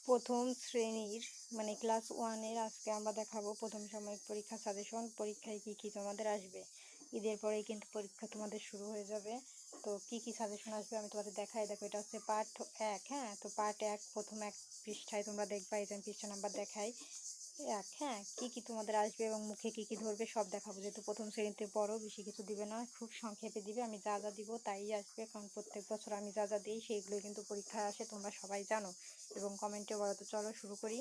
প্রথম শ্রেণীর মানে ক্লাস ওয়ানের আজকে আমরা দেখাবো প্রথম সাময়িক পরীক্ষা সাজেশন। পরীক্ষায় কি কি তোমাদের আসবে, ঈদের পরেই কিন্তু পরীক্ষা তোমাদের শুরু হয়ে যাবে। তো কি কি সাজেশন আসবে আমি তোমাদের দেখাই। দেখো, এটা হচ্ছে পার্ট 1। হ্যাঁ, তো পার্ট 1 প্রথম 1 পৃষ্ঠায় তোমরা দেখবা, এই যে পৃষ্ঠা নাম্বার দেখাই 1। হ্যাঁ, কি কি তোমাদের আসবে এবং মুখে কি কি ধরবে সব দেখাবো। যেহেতু প্রথম শ্রেণীতে পড়ো, বেশি কিছু দিবে না, খুব সংক্ষেপে দিবে। আমি যা যা দিব তাই আসবে, কারণ প্রত্যেক বছর আমি যা যা দিই সেইগুলো কিন্তু পরীক্ষায় আসে, তোমরা সবাই জানো এবং কমেন্টে বলো। তো চলো শুরু করি।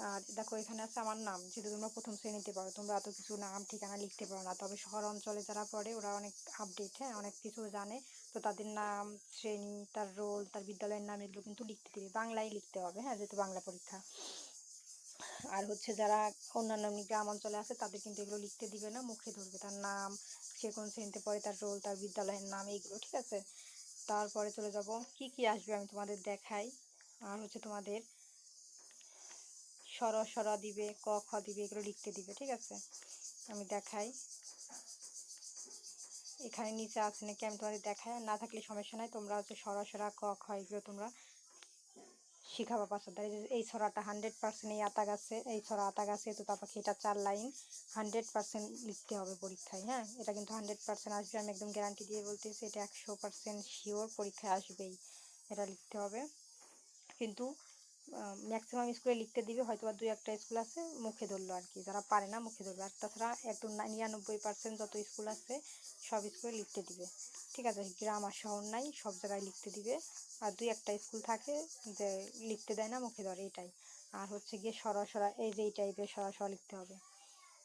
আর দেখো, এখানে আছে আমার নাম। যেহেতু তোমরা প্রথম শ্রেণীতে পড়ো, তোমরা এত কিছু নাম ঠিকানা লিখতে পারো না, তবে শহর অঞ্চলে যারা পড়ে ওরা অনেক আপডেট, হ্যাঁ, অনেক কিছু জানে। তো তাদের নাম, শ্রেণী, তার রোল, তার বিদ্যালয়ের নাম এগুলো কিন্তু লিখতে দিবে, বাংলায় লিখতে হবে। হ্যাঁ, যেহেতু বাংলা পরীক্ষা। আর হচ্ছে যারা অন্যান্য গ্রাম অঞ্চলে আছে তাদের কিন্তু এগুলো লিখতে দিবে না, মুখে ধরবে তার নাম, সে কোন শ্রেণীতে পড়ে, তার রোল, তার বিদ্যালয়ের নাম, এইগুলো। ঠিক আছে, তারপরে চলে যাব কি কি আসবে আমি তোমাদের দেখাই। আর হচ্ছে তোমাদের সরা দিবে, ক খ দিবে, এগুলো লিখতে দিবে। ঠিক আছে, আমি দেখাই। এখানে নিচে আছে নাকি আমি তোমাদের দেখাই, না থাকলে সমস্যা নাই। তোমরা হচ্ছে সরা ক খ এগুলো তোমরা শিখাবা পাঁচটা। এই ছড়াটা 100% এই আতা গাছে, এই ছড়া আতা গাছে, তো তার পাখি, এটা 4 লাইন 100% লিখতে হবে পরীক্ষায়। হ্যাঁ, এটা কিন্তু 100% আসবে, আমি একদম গ্যারান্টি দিয়ে বলতেছি। এটা 100% শিওর পরীক্ষায় আসবেই, এটা লিখতে হবে। কিন্তু ম্যাক্সিমাম স্কুলে লিখতে দিবে, হয়তো বা 2-1টা স্কুল আছে মুখে ধরলো আর কি, যারা পারে না মুখে ধরবে। আর তাছাড়া একদম 99% যত স্কুল আছে সব স্কুলে লিখতে দিবে। ঠিক আছে, গ্রাম আর শহর নাই, সব জায়গায় লিখতে দিবে। আর 2-1টা স্কুল থাকে যে লিখতে দেয় না, মুখে ধরে, এটাই। আর হচ্ছে গিয়ে সরা এই যে এই টাইপের সরা লিখতে হবে।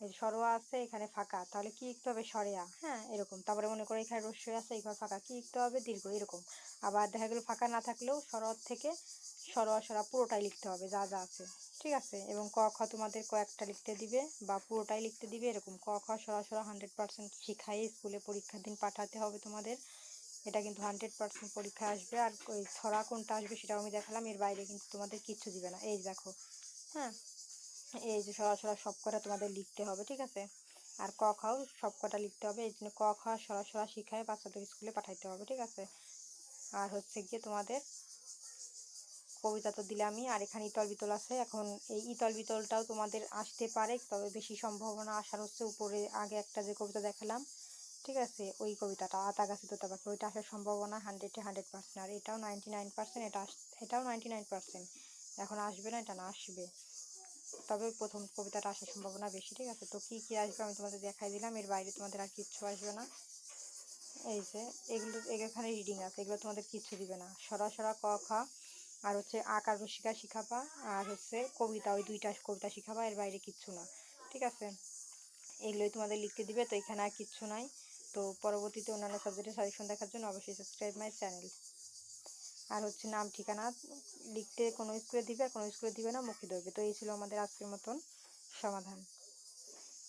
এই সরোয়া আছে, এখানে ফাঁকা, তাহলে কি লিখতে হবে? সরেয়া। হ্যাঁ, এরকম। তারপরে মনে করো এখানে রস্যই আছে, এখানে ফাঁকা, কি লিখতে হবে? দীর্ঘ, এরকম। আবার দেখা গেল ফাঁকা না থাকলেও সরোয়ার থেকে সরা পুরোটাই লিখতে হবে, যা যা আছে। ঠিক আছে, এবং ক খ তোমাদের কয়েকটা লিখতে দিবে বা পুরোটাই লিখতে দিবে, এরকম। ক খ সরা 100% শিখাই স্কুলে পরীক্ষার দিন পাঠাতে হবে তোমাদের। এটা কিন্তু 100% পরীক্ষা আসবে। আর ওই ছড়া কোনটা আসবে সেটাও আমি দেখালাম, এর বাইরে কিন্তু তোমাদের কিচ্ছু দিবে না। এই দেখো, হ্যাঁ, এই যে সরা সব কটা তোমাদের লিখতে হবে। ঠিক আছে, আর ক খাও সব কটা লিখতে হবে। এই জন্য ক খ সরা শিখায় বাচ্চাদের স্কুলে পাঠাইতে হবে। ঠিক আছে, আর হচ্ছে গিয়ে তোমাদের কবিতা তো দিলামই, আর এখানে ইতল বিতল আছে। এখন এই ইতল বিতলটাও তোমাদের আসতে পারে, তবে বেশি সম্ভাবনা আসার হচ্ছে উপরে আগে একটা যে কবিতা দেখালাম, ঠিক আছে, ওই কবিতাটা আতা গাছে তোতা পাখি, ওইটা আসার সম্ভাবনা 100-100%। আর এটাও 99%, এটাও 99%। এখন আসবে না, এটা না, আসবে। তবে প্রথম কবিতাটা আসার সম্ভাবনা বেশি। ঠিক আছে, তো কি কি আসবে আমি তোমাদের দেখাই দিলাম, এর বাইরে তোমাদের আর কিচ্ছু আসবে না। এই যে এগুলো, এখানে রিডিং আছে, এগুলো তোমাদের কিচ্ছু দিবে না। সরা ক খ, আর হচ্ছে আকার রসিকা শিখাবা, আর হচ্ছে কবিতা, ওই 2টা কবিতা শিখাবা, এর বাইরে কিচ্ছু না। ঠিক আছে, এগুলোই তোমাদের লিখতে দিবে। তো এখানে আর কিচ্ছু নাই। তো পরবর্তীতে অন্যান্য সাবজেক্টের সাজেশন দেখার জন্য অবশ্যই সাবস্ক্রাইব মাই চ্যানেল। আর হচ্ছে নাম ঠিকানা লিখতে কোনো স্কুলে দিবে আর কোনো স্কুলে দিবে না, মুখে ধরবে। তো এই ছিল আমাদের আজকের মতন সমাধান।